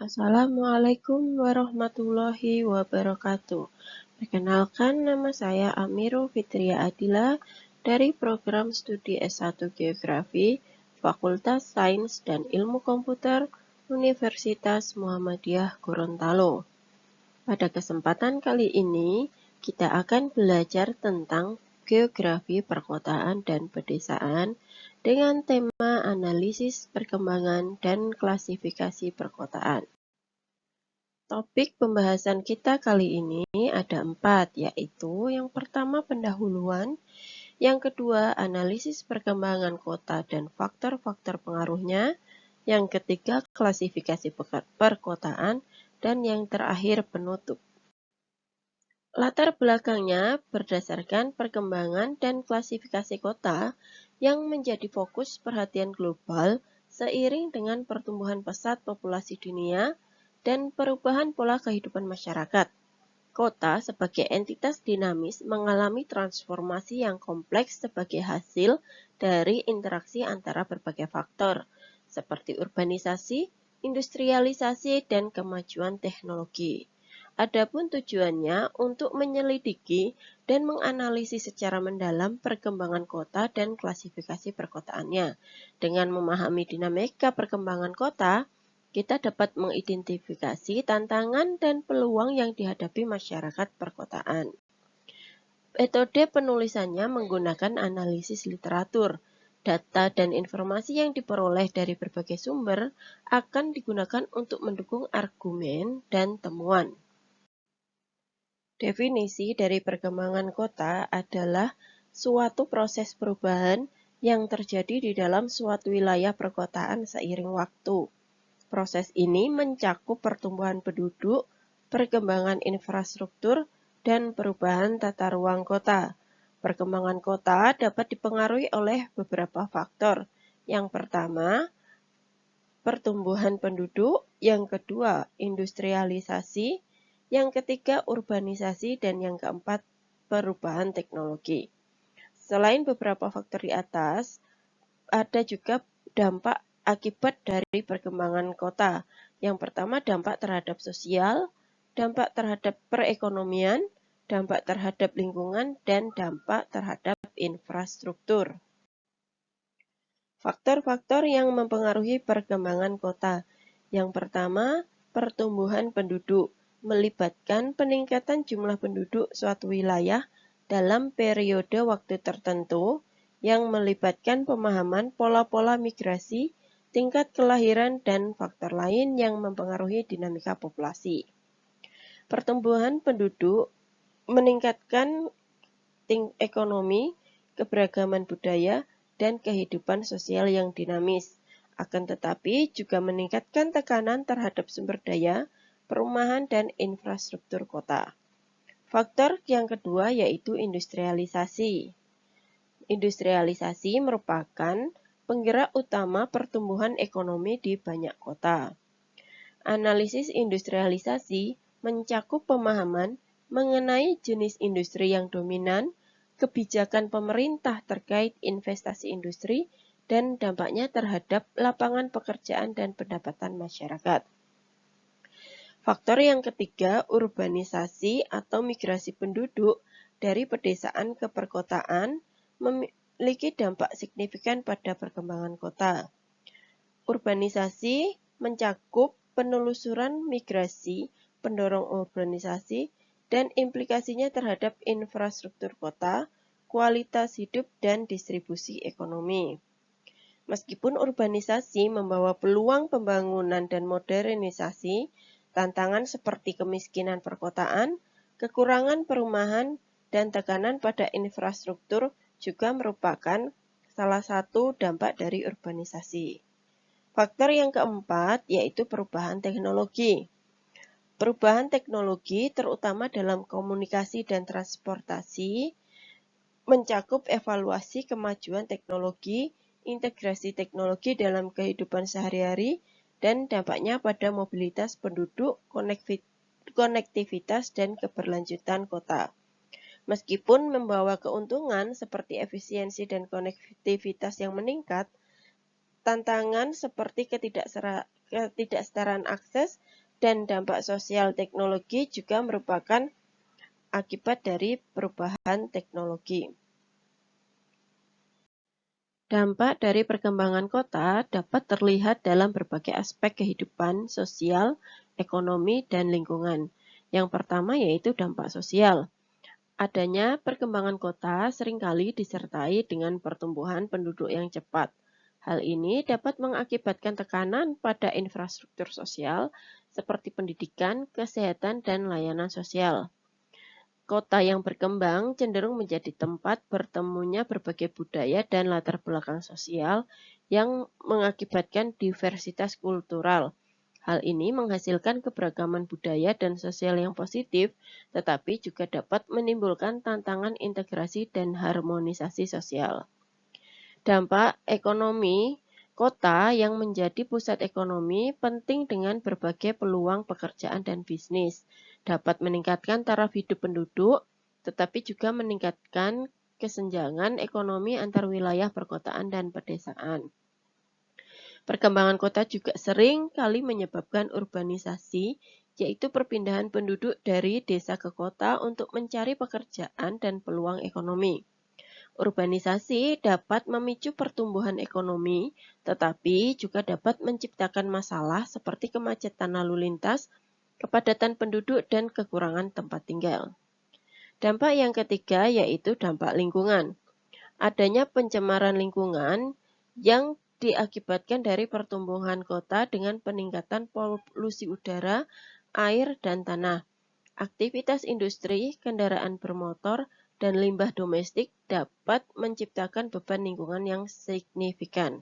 Assalamualaikum warahmatullahi wabarakatuh. Perkenalkan, nama saya Amirul Fitria Adila dari program studi S1 Geografi, Fakultas Sains dan Ilmu Komputer, Universitas Muhammadiyah Gorontalo. Pada kesempatan kali ini, kita akan belajar tentang geografi perkotaan dan pedesaan dengan tema analisis perkembangan dan klasifikasi perkotaan. Topik pembahasan kita kali ini ada 4, yaitu yang pertama pendahuluan, yang kedua analisis perkembangan kota dan faktor-faktor pengaruhnya, yang ketiga klasifikasi perkotaan, dan yang terakhir penutup. Latar belakangnya berdasarkan perkembangan dan klasifikasi kota yang menjadi fokus perhatian global seiring dengan pertumbuhan pesat populasi dunia dan perubahan pola kehidupan masyarakat. Kota sebagai entitas dinamis mengalami transformasi yang kompleks sebagai hasil dari interaksi antara berbagai faktor, seperti urbanisasi, industrialisasi, dan kemajuan teknologi. Adapun tujuannya untuk menyelidiki dan menganalisis secara mendalam perkembangan kota dan klasifikasi perkotaannya. Dengan memahami dinamika perkembangan kota, kita dapat mengidentifikasi tantangan dan peluang yang dihadapi masyarakat perkotaan. Metode penulisannya menggunakan analisis literatur. Data dan informasi yang diperoleh dari berbagai sumber akan digunakan untuk mendukung argumen dan temuan. Definisi dari perkembangan kota adalah suatu proses perubahan yang terjadi di dalam suatu wilayah perkotaan seiring waktu. Proses ini mencakup pertumbuhan penduduk, perkembangan infrastruktur, dan perubahan tata ruang kota. Perkembangan kota dapat dipengaruhi oleh beberapa faktor. Yang pertama, pertumbuhan penduduk, yang kedua, industrialisasi, yang ketiga, urbanisasi, dan yang keempat, perubahan teknologi. Selain beberapa faktor di atas, ada juga dampak akibat dari perkembangan kota. Yang pertama, dampak terhadap sosial, dampak terhadap perekonomian, dampak terhadap lingkungan, dan dampak terhadap infrastruktur. Faktor-faktor yang mempengaruhi perkembangan kota. Yang pertama, pertumbuhan penduduk, melibatkan peningkatan jumlah penduduk suatu wilayah dalam periode waktu tertentu yang melibatkan pemahaman pola-pola migrasi, tingkat kelahiran, dan faktor lain yang mempengaruhi dinamika populasi. Pertumbuhan penduduk meningkatkan ekonomi, keberagaman budaya, dan kehidupan sosial yang dinamis. Akan tetapi juga meningkatkan tekanan terhadap sumber daya, perumahan, dan infrastruktur kota. Faktor yang kedua yaitu industrialisasi. Industrialisasi merupakan penggerak utama pertumbuhan ekonomi di banyak kota. Analisis industrialisasi mencakup pemahaman mengenai jenis industri yang dominan, kebijakan pemerintah terkait investasi industri, dan dampaknya terhadap lapangan pekerjaan dan pendapatan masyarakat. Faktor yang ketiga, urbanisasi atau migrasi penduduk dari pedesaan ke perkotaan memiliki dampak signifikan pada perkembangan kota. Urbanisasi mencakup penelusuran migrasi, pendorong urbanisasi, dan implikasinya terhadap infrastruktur kota, kualitas hidup, dan distribusi ekonomi. Meskipun urbanisasi membawa peluang pembangunan dan modernisasi, tantangan seperti kemiskinan perkotaan, kekurangan perumahan, dan tekanan pada infrastruktur juga merupakan salah satu dampak dari urbanisasi. Faktor yang keempat yaitu perubahan teknologi. Perubahan teknologi terutama dalam komunikasi dan transportasi mencakup evaluasi kemajuan teknologi, integrasi teknologi dalam kehidupan sehari-hari, dan dampaknya pada mobilitas penduduk, konektivitas, dan keberlanjutan kota. Meskipun membawa keuntungan seperti efisiensi dan konektivitas yang meningkat, tantangan seperti ketidaksetaraan akses, dan dampak sosial teknologi juga merupakan akibat dari perubahan teknologi. Dampak dari perkembangan kota dapat terlihat dalam berbagai aspek kehidupan sosial, ekonomi, dan lingkungan. Yang pertama yaitu dampak sosial. Adanya perkembangan kota seringkali disertai dengan pertumbuhan penduduk yang cepat. Hal ini dapat mengakibatkan tekanan pada infrastruktur sosial seperti pendidikan, kesehatan, dan layanan sosial. Kota yang berkembang cenderung menjadi tempat bertemunya berbagai budaya dan latar belakang sosial yang mengakibatkan diversitas kultural. Hal ini menghasilkan keberagaman budaya dan sosial yang positif, tetapi juga dapat menimbulkan tantangan integrasi dan harmonisasi sosial. Dampak ekonomi kota yang menjadi pusat ekonomi penting dengan berbagai peluang pekerjaan dan bisnis. Dapat meningkatkan taraf hidup penduduk, tetapi juga meningkatkan kesenjangan ekonomi antar wilayah perkotaan dan pedesaan. Perkembangan kota juga sering kali menyebabkan urbanisasi, yaitu perpindahan penduduk dari desa ke kota untuk mencari pekerjaan dan peluang ekonomi. Urbanisasi dapat memicu pertumbuhan ekonomi, tetapi juga dapat menciptakan masalah seperti kemacetan lalu lintas, kepadatan penduduk, dan kekurangan tempat tinggal. Dampak yang ketiga yaitu dampak lingkungan. Adanya pencemaran lingkungan yang diakibatkan dari pertumbuhan kota dengan peningkatan polusi udara, air, dan tanah. Aktivitas industri, kendaraan bermotor, dan limbah domestik dapat menciptakan beban lingkungan yang signifikan.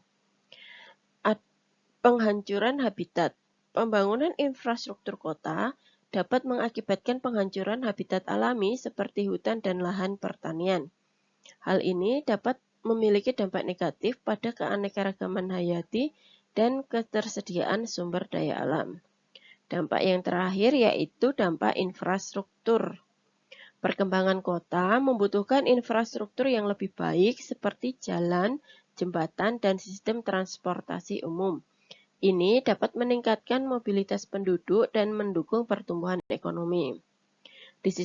Penghancuran habitat. Pembangunan infrastruktur kota dapat mengakibatkan penghancuran habitat alami seperti hutan dan lahan pertanian. Hal ini dapat memiliki dampak negatif pada keanekaragaman hayati dan ketersediaan sumber daya alam. Dampak yang terakhir yaitu dampak infrastruktur. Perkembangan kota membutuhkan infrastruktur yang lebih baik seperti jalan, jembatan, dan sistem transportasi umum. Ini dapat meningkatkan mobilitas penduduk dan mendukung pertumbuhan ekonomi. Di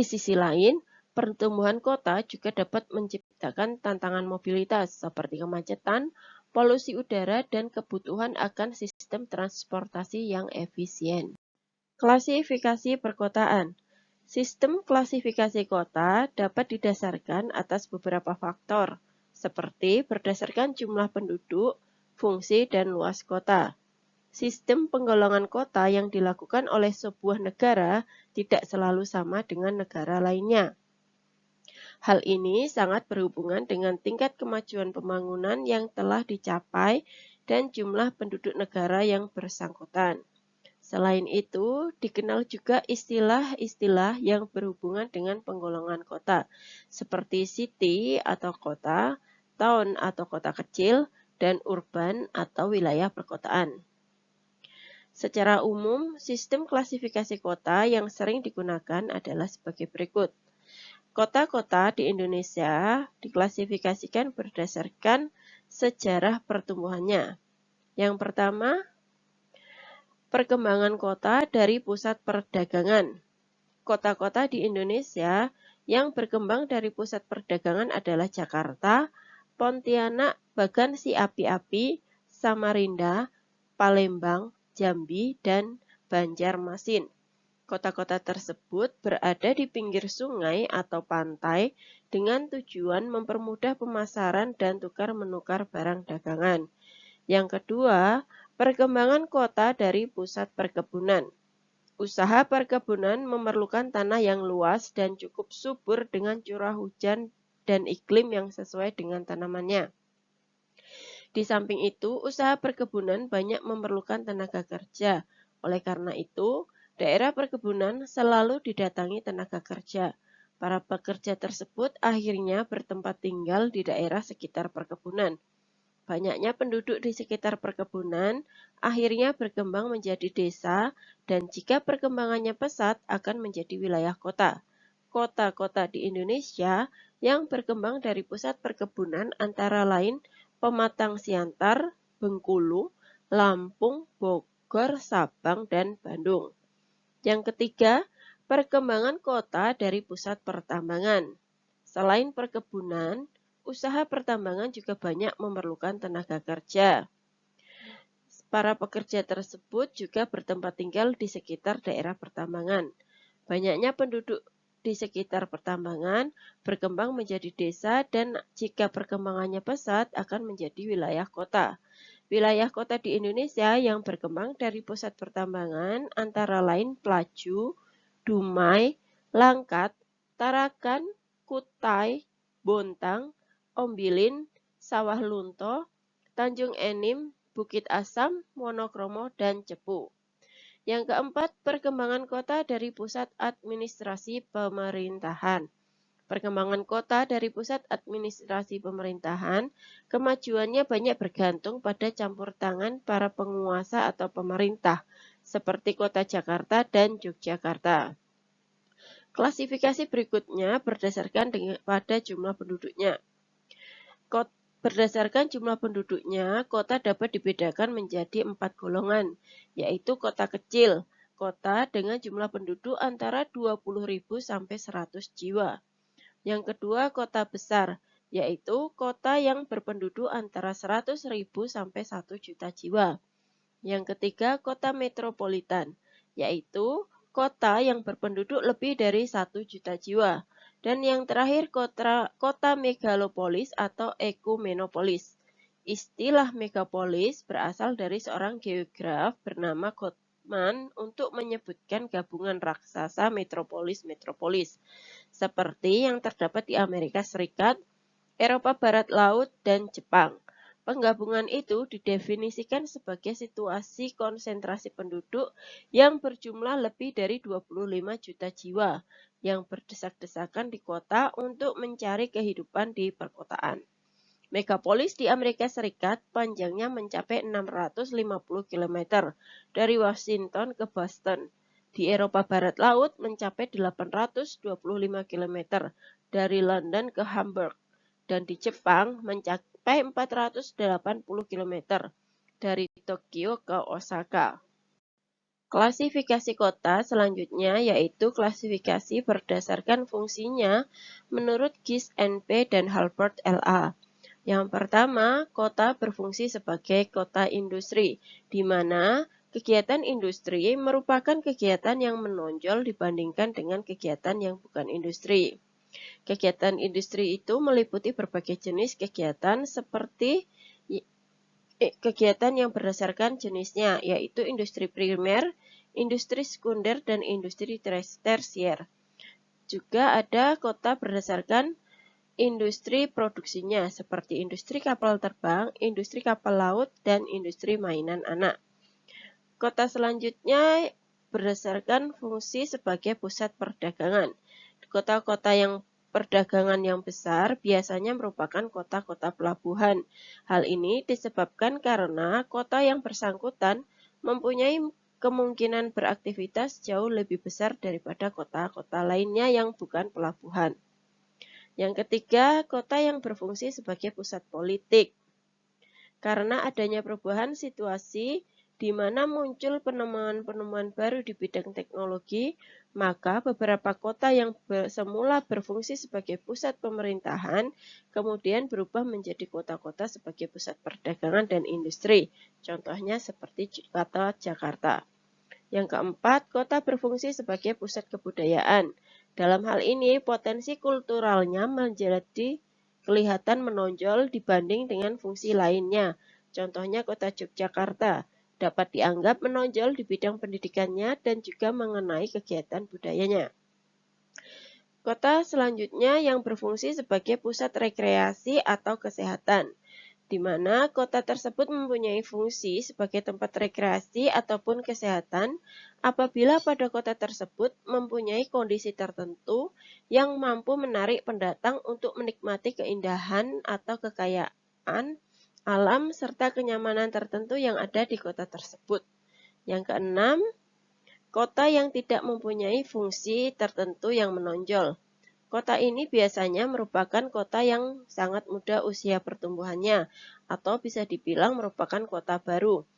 sisi lain, pertumbuhan kota juga dapat menciptakan tantangan mobilitas seperti kemacetan, polusi udara, dan kebutuhan akan sistem transportasi yang efisien. Klasifikasi perkotaan. Sistem klasifikasi kota dapat didasarkan atas beberapa faktor, seperti berdasarkan jumlah penduduk, fungsi, dan luas kota. Sistem penggolongan kota yang dilakukan oleh sebuah negara tidak selalu sama dengan negara lainnya. Hal ini sangat berhubungan dengan tingkat kemajuan pembangunan yang telah dicapai dan jumlah penduduk negara yang bersangkutan. Selain itu, dikenal juga istilah-istilah yang berhubungan dengan penggolongan kota, seperti city atau kota, town atau kota kecil, dan urban atau wilayah perkotaan. Secara umum, sistem klasifikasi kota yang sering digunakan adalah sebagai berikut. Kota-kota di Indonesia diklasifikasikan berdasarkan sejarah pertumbuhannya. Yang pertama, perkembangan kota dari pusat perdagangan. Kota-kota di Indonesia yang berkembang dari pusat perdagangan adalah Jakarta, Pontianak, Bagan si Api-api, Samarinda, Palembang, Jambi, dan Banjarmasin. Kota-kota tersebut berada di pinggir sungai atau pantai dengan tujuan mempermudah pemasaran dan tukar-menukar barang dagangan. Yang kedua, perkembangan kota dari pusat perkebunan. Usaha perkebunan memerlukan tanah yang luas dan cukup subur dengan curah hujan dan iklim yang sesuai dengan tanamannya. Di samping itu, usaha perkebunan banyak memerlukan tenaga kerja. Oleh karena itu, daerah perkebunan selalu didatangi tenaga kerja. Para pekerja tersebut akhirnya bertempat tinggal di daerah sekitar perkebunan. Banyaknya penduduk di sekitar perkebunan akhirnya berkembang menjadi desa dan jika perkembangannya pesat akan menjadi wilayah kota. Kota-kota di Indonesia yang berkembang dari pusat perkebunan antara lain Pematang Siantar, Bengkulu, Lampung, Bogor, Sabang, dan Bandung. Yang ketiga, perkembangan kota dari pusat pertambangan. Selain perkebunan, usaha pertambangan juga banyak memerlukan tenaga kerja. Para pekerja tersebut juga bertempat tinggal di sekitar daerah pertambangan. Banyaknya penduduk di sekitar pertambangan berkembang menjadi desa dan jika perkembangannya pesat akan menjadi wilayah kota. Wilayah kota di Indonesia yang berkembang dari pusat pertambangan antara lain Pelaju, Dumai, Langkat, Tarakan, Kutai, Bontang, Ombilin, Sawah Lunto, Tanjung Enim, Bukit Asam, Wonokromo, dan Cepu. Yang keempat, perkembangan kota dari pusat administrasi pemerintahan. Perkembangan kota dari pusat administrasi pemerintahan, kemajuannya banyak bergantung pada campur tangan para penguasa atau pemerintah, seperti kota Jakarta dan Yogyakarta. Klasifikasi berikutnya berdasarkan pada jumlah penduduknya. Berdasarkan jumlah penduduknya, kota dapat dibedakan menjadi 4 golongan, yaitu kota kecil, kota dengan jumlah penduduk antara 20.000 sampai 100 jiwa. Yang kedua, kota besar, yaitu kota yang berpenduduk antara 100.000 sampai 1 juta jiwa. Yang ketiga, kota metropolitan, yaitu kota yang berpenduduk lebih dari 1 juta jiwa. Dan yang terakhir kota megalopolis atau ekumenopolis. Istilah megapolis berasal dari seorang geograf bernama Gottman untuk menyebutkan gabungan raksasa metropolis-metropolis seperti yang terdapat di Amerika Serikat, Eropa Barat Laut, dan Jepang. Penggabungan itu didefinisikan sebagai situasi konsentrasi penduduk yang berjumlah lebih dari 25 juta jiwa yang berdesak-desakan di kota untuk mencari kehidupan di perkotaan. Megapolis di Amerika Serikat panjangnya mencapai 650 km dari Washington ke Boston. Di Eropa Barat Laut mencapai 825 km dari London ke Hamburg. Dan di Jepang mencapai 480 km dari Tokyo ke Osaka. Klasifikasi kota selanjutnya yaitu klasifikasi berdasarkan fungsinya menurut Gis-np dan Halbert LA. Yang pertama, kota berfungsi sebagai kota industri, di mana kegiatan industri merupakan kegiatan yang menonjol dibandingkan dengan kegiatan yang bukan industri. Kegiatan industri itu meliputi berbagai jenis kegiatan seperti kegiatan yang berdasarkan jenisnya, yaitu industri primer, industri sekunder, dan industri tersier. Juga ada kota berdasarkan industri produksinya, seperti industri kapal terbang, industri kapal laut, dan industri mainan anak. Kota selanjutnya berdasarkan fungsi sebagai pusat perdagangan. Kota-kota yang perdagangan yang besar biasanya merupakan kota-kota pelabuhan. Hal ini disebabkan karena kota yang bersangkutan mempunyai kemungkinan beraktivitas jauh lebih besar daripada kota-kota lainnya yang bukan pelabuhan. Yang ketiga, kota yang berfungsi sebagai pusat politik. Karena adanya perubahan situasi di mana muncul penemuan-penemuan baru di bidang teknologi, maka beberapa kota yang semula berfungsi sebagai pusat pemerintahan kemudian berubah menjadi kota-kota sebagai pusat perdagangan dan industri. Contohnya seperti kota Jakarta. Yang keempat, kota berfungsi sebagai pusat kebudayaan. Dalam hal ini, potensi kulturalnya menjadi kelihatan menonjol dibanding dengan fungsi lainnya. Contohnya kota Yogyakarta dapat dianggap menonjol di bidang pendidikannya dan juga mengenai kegiatan budayanya. Kota selanjutnya yang berfungsi sebagai pusat rekreasi atau kesehatan, di mana kota tersebut mempunyai fungsi sebagai tempat rekreasi ataupun kesehatan apabila pada kota tersebut mempunyai kondisi tertentu yang mampu menarik pendatang untuk menikmati keindahan atau kekayaan alam serta kenyamanan tertentu yang ada di kota tersebut. Yang keenam, kota yang tidak mempunyai fungsi tertentu yang menonjol. Kota ini biasanya merupakan kota yang sangat muda usia pertumbuhannya, atau bisa dibilang merupakan kota baru.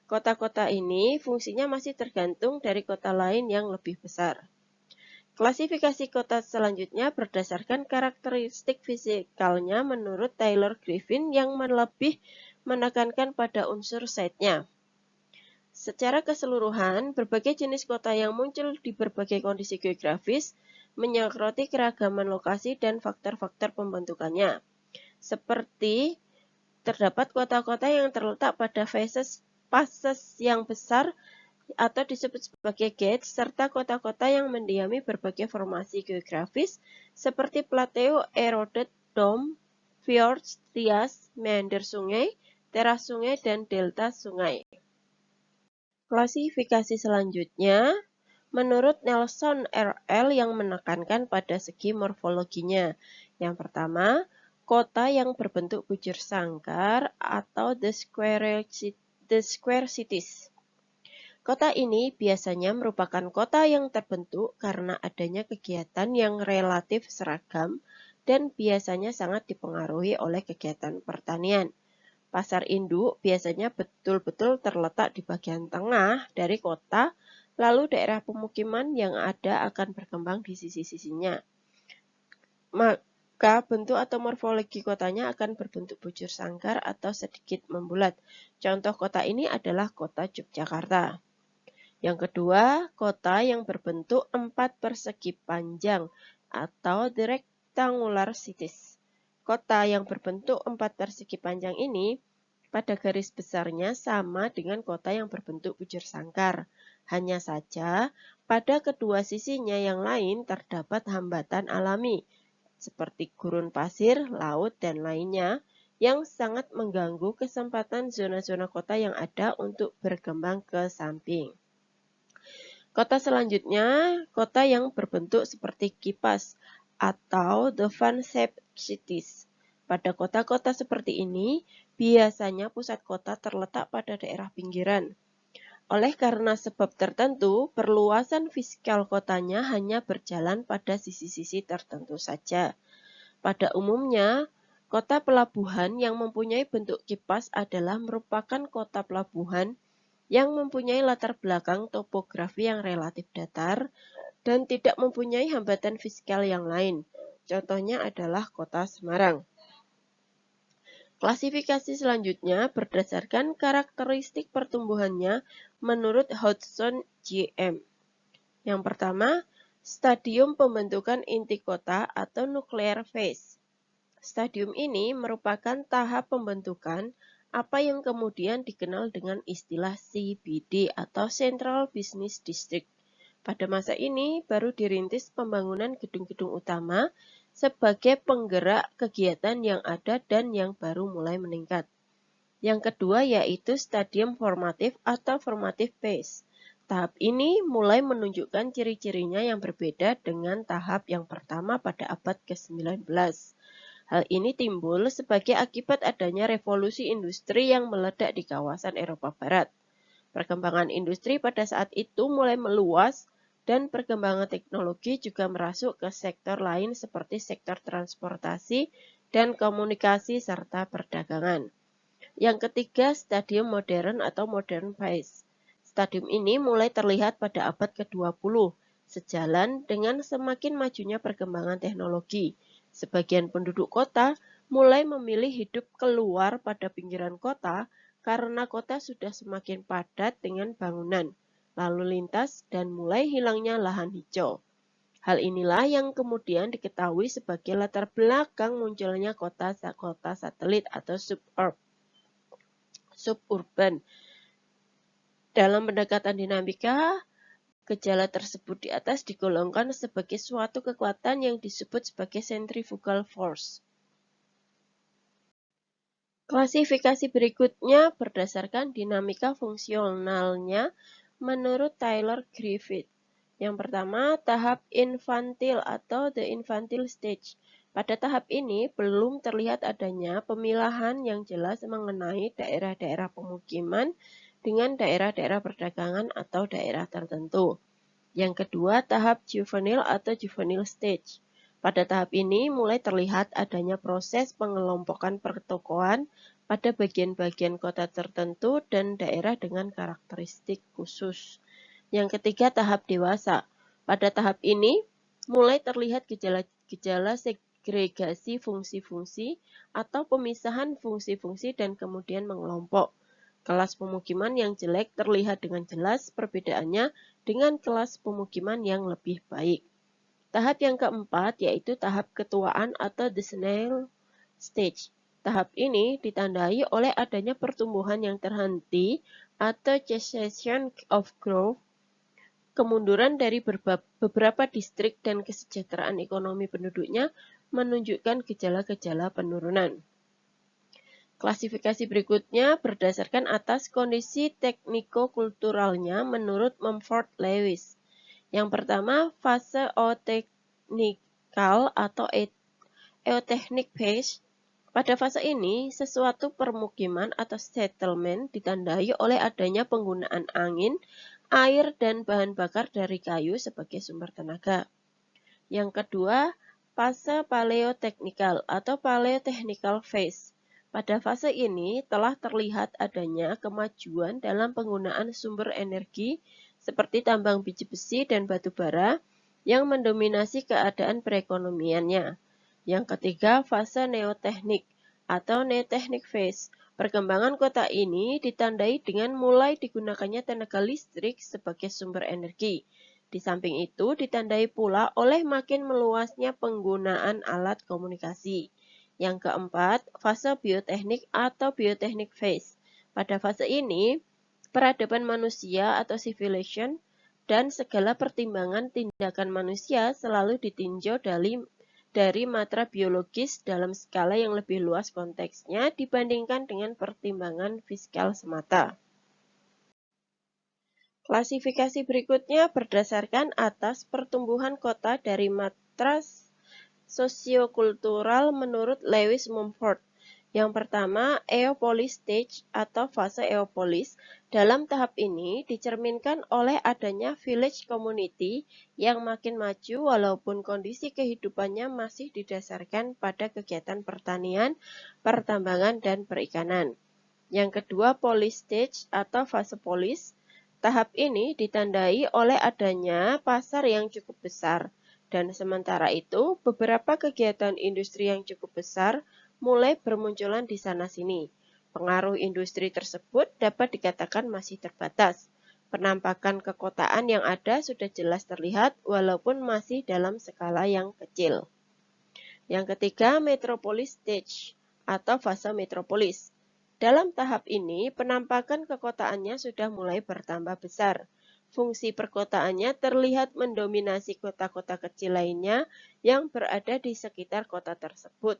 Kota-kota ini fungsinya masih tergantung dari kota lain yang lebih besar. Klasifikasi kota selanjutnya berdasarkan karakteristik fisikalnya menurut Taylor Griffin yang lebih menekankan pada unsur site-nya. Secara keseluruhan, berbagai jenis kota yang muncul di berbagai kondisi geografis menyoroti keragaman lokasi dan faktor-faktor pembentukannya. Seperti terdapat kota-kota yang terletak pada fases yang besar atau disebut sebagai gates, serta kota-kota yang mendiami berbagai formasi geografis seperti plateau, eroded, dome, fjords, trias, meander sungai, teras sungai, dan delta sungai. Klasifikasi selanjutnya, menurut Nelson RL yang menekankan pada segi morfologinya. Yang pertama, kota yang berbentuk bujur sangkar atau the square cities. Kota ini biasanya merupakan kota yang terbentuk karena adanya kegiatan yang relatif seragam dan biasanya sangat dipengaruhi oleh kegiatan pertanian. Pasar induk biasanya betul-betul terletak di bagian tengah dari kota, lalu daerah pemukiman yang ada akan berkembang di sisi-sisinya. Maka bentuk atau morfologi kotanya akan berbentuk bujur sangkar atau sedikit membulat. Contoh kota ini adalah kota Yogyakarta. Yang kedua, kota yang berbentuk 4 persegi panjang atau the rectangular cities. Kota yang berbentuk 4 persegi panjang ini pada garis besarnya sama dengan kota yang berbentuk bujur sangkar. Hanya saja, pada kedua sisinya yang lain terdapat hambatan alami, seperti gurun pasir, laut, dan lainnya, yang sangat mengganggu kesempatan zona-zona kota yang ada untuk berkembang ke samping. Kota selanjutnya, kota yang berbentuk seperti kipas atau the fan-shaped cities. Pada kota-kota seperti ini, biasanya pusat kota terletak pada daerah pinggiran. Oleh karena sebab tertentu, perluasan fiskal kotanya hanya berjalan pada sisi-sisi tertentu saja. Pada umumnya, kota pelabuhan yang mempunyai bentuk kipas adalah merupakan kota pelabuhan yang mempunyai latar belakang topografi yang relatif datar dan tidak mempunyai hambatan fiskal yang lain. Contohnya adalah kota Semarang. Klasifikasi selanjutnya berdasarkan karakteristik pertumbuhannya menurut Hodgson JM. Yang pertama, stadium pembentukan inti kota atau nuclear phase. Stadium ini merupakan tahap pembentukan apa yang kemudian dikenal dengan istilah CBD atau Central Business District. Pada masa ini baru dirintis pembangunan gedung-gedung utama sebagai penggerak kegiatan yang ada dan yang baru mulai meningkat. Yang kedua yaitu stadium formatif atau formative phase. Tahap ini mulai menunjukkan ciri-cirinya yang berbeda dengan tahap yang pertama pada abad ke-19. Hal ini timbul sebagai akibat adanya revolusi industri yang meledak di kawasan Eropa Barat. Perkembangan industri pada saat itu mulai meluas dan perkembangan teknologi juga merasuk ke sektor lain seperti sektor transportasi dan komunikasi serta perdagangan. Yang ketiga, stadium modern atau modern phase. Stadium ini mulai terlihat pada abad ke-20, sejalan dengan semakin majunya perkembangan teknologi. Sebagian penduduk kota mulai memilih hidup keluar pada pinggiran kota karena kota sudah semakin padat dengan bangunan, lalu lintas, dan mulai hilangnya lahan hijau. Hal inilah yang kemudian diketahui sebagai latar belakang munculnya kota-kota satelit atau suburban. Dalam pendekatan dinamika, gejala tersebut di atas digolongkan sebagai suatu kekuatan yang disebut sebagai centrifugal force. Klasifikasi berikutnya berdasarkan dinamika fungsionalnya menurut Taylor Griffith. Yang pertama, tahap infantile atau the infantile stage. Pada tahap ini belum terlihat adanya pemilahan yang jelas mengenai daerah-daerah pemukiman dengan daerah-daerah perdagangan atau daerah tertentu. Yang kedua, tahap juvenile atau juvenile stage. Pada tahap ini mulai terlihat adanya proses pengelompokan pertokoan pada bagian-bagian kota tertentu dan daerah dengan karakteristik khusus. Yang ketiga, tahap dewasa. Pada tahap ini, mulai terlihat gejala-gejala segregasi fungsi-fungsi atau pemisahan fungsi-fungsi dan kemudian mengelompok. Kelas pemukiman yang jelek terlihat dengan jelas perbedaannya dengan kelas pemukiman yang lebih baik. Tahap yang keempat yaitu tahap ketuaan atau the senile stage. Tahap ini ditandai oleh adanya pertumbuhan yang terhenti atau cessation of growth, kemunduran dari beberapa distrik dan kesejahteraan ekonomi penduduknya menunjukkan gejala-gejala penurunan. Klasifikasi berikutnya berdasarkan atas kondisi tekniko-kulturalnya menurut Mumford Lewis. Yang pertama, fase eotechnical atau eotechnic phase. Pada fase ini, sesuatu permukiman atau settlement ditandai oleh adanya penggunaan angin, air, dan bahan bakar dari kayu sebagai sumber tenaga. Yang kedua, fase paleoteknikal atau paleotechnical phase. Pada fase ini telah terlihat adanya kemajuan dalam penggunaan sumber energi seperti tambang biji besi dan batu bara yang mendominasi keadaan perekonomiannya. Yang ketiga, fase neoteknik atau neoteknik phase. Perkembangan kota ini ditandai dengan mulai digunakannya tenaga listrik sebagai sumber energi. Di samping itu ditandai pula oleh makin meluasnya penggunaan alat komunikasi. Yang keempat, fase bioteknik atau bioteknik phase. Pada fase ini, peradaban manusia atau civilization dan segala pertimbangan tindakan manusia selalu ditinjau dari matra biologis dalam skala yang lebih luas konteksnya dibandingkan dengan pertimbangan fiskal semata. Klasifikasi berikutnya berdasarkan atas pertumbuhan kota dari matra sosiokultural menurut Lewis Mumford. Yang pertama, Eopolis stage atau fase Eopolis. Dalam tahap ini dicerminkan oleh adanya village community yang makin maju walaupun kondisi kehidupannya masih didasarkan pada kegiatan pertanian, pertambangan, dan perikanan. Yang kedua, polis stage atau fase polis. Tahap ini ditandai oleh adanya pasar yang cukup besar. Dan sementara itu, beberapa kegiatan industri yang cukup besar mulai bermunculan di sana-sini. Pengaruh industri tersebut dapat dikatakan masih terbatas. Penampakan kekotaan yang ada sudah jelas terlihat walaupun masih dalam skala yang kecil. Yang ketiga, metropolis stage atau fase metropolis. Dalam tahap ini, penampakan kekotaannya sudah mulai bertambah besar. Fungsi perkotaannya terlihat mendominasi kota-kota kecil lainnya yang berada di sekitar kota tersebut.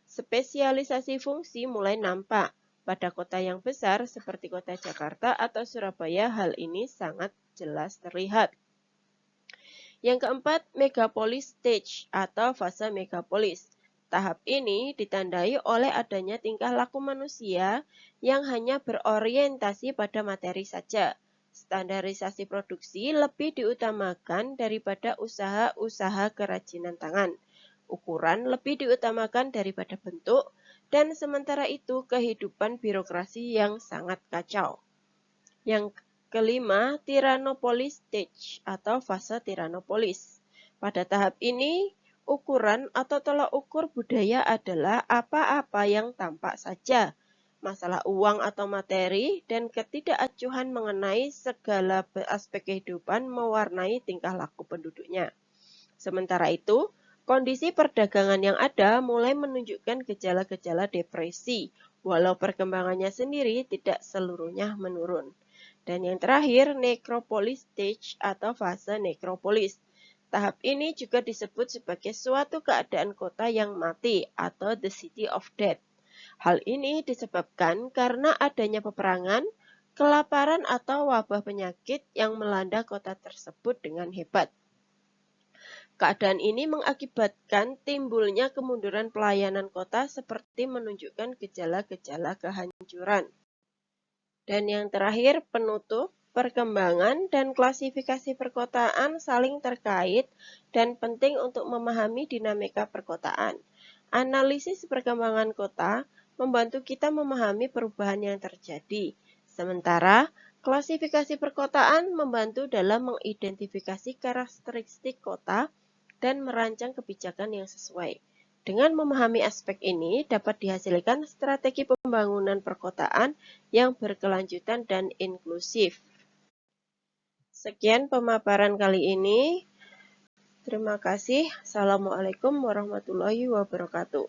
Spesialisasi fungsi mulai nampak. Pada kota yang besar seperti kota Jakarta atau Surabaya, hal ini sangat jelas terlihat. Yang keempat, megapolis stage atau fase megapolis. Tahap ini ditandai oleh adanya tingkah laku manusia yang hanya berorientasi pada materi saja. Standarisasi produksi lebih diutamakan daripada usaha-usaha kerajinan tangan. Ukuran lebih diutamakan daripada bentuk, dan sementara itu kehidupan birokrasi yang sangat kacau. Yang kelima, Tyrannopolis stage atau fase Tyrannopolis. Pada tahap ini, ukuran atau tolak ukur budaya adalah apa-apa yang tampak saja. Masalah uang atau materi dan ketidakacuhan mengenai segala aspek kehidupan mewarnai tingkah laku penduduknya. Sementara itu, kondisi perdagangan yang ada mulai menunjukkan gejala-gejala depresi, walau perkembangannya sendiri tidak seluruhnya menurun. Dan yang terakhir, necropolis stage atau fase necropolis. Tahap ini juga disebut sebagai suatu keadaan kota yang mati atau the city of death. Hal ini disebabkan karena adanya peperangan, kelaparan atau wabah penyakit yang melanda kota tersebut dengan hebat. Keadaan ini mengakibatkan timbulnya kemunduran pelayanan kota seperti menunjukkan gejala-gejala kehancuran. Dan yang terakhir, penutup, perkembangan dan klasifikasi perkotaan saling terkait dan penting untuk memahami dinamika perkotaan. Analisis perkembangan kota membantu kita memahami perubahan yang terjadi. Sementara, klasifikasi perkotaan membantu dalam mengidentifikasi karakteristik kota dan merancang kebijakan yang sesuai. Dengan memahami aspek ini, dapat dihasilkan strategi pembangunan perkotaan yang berkelanjutan dan inklusif. Sekian pemaparan kali ini. Terima kasih. Assalamualaikum warahmatullahi wabarakatuh.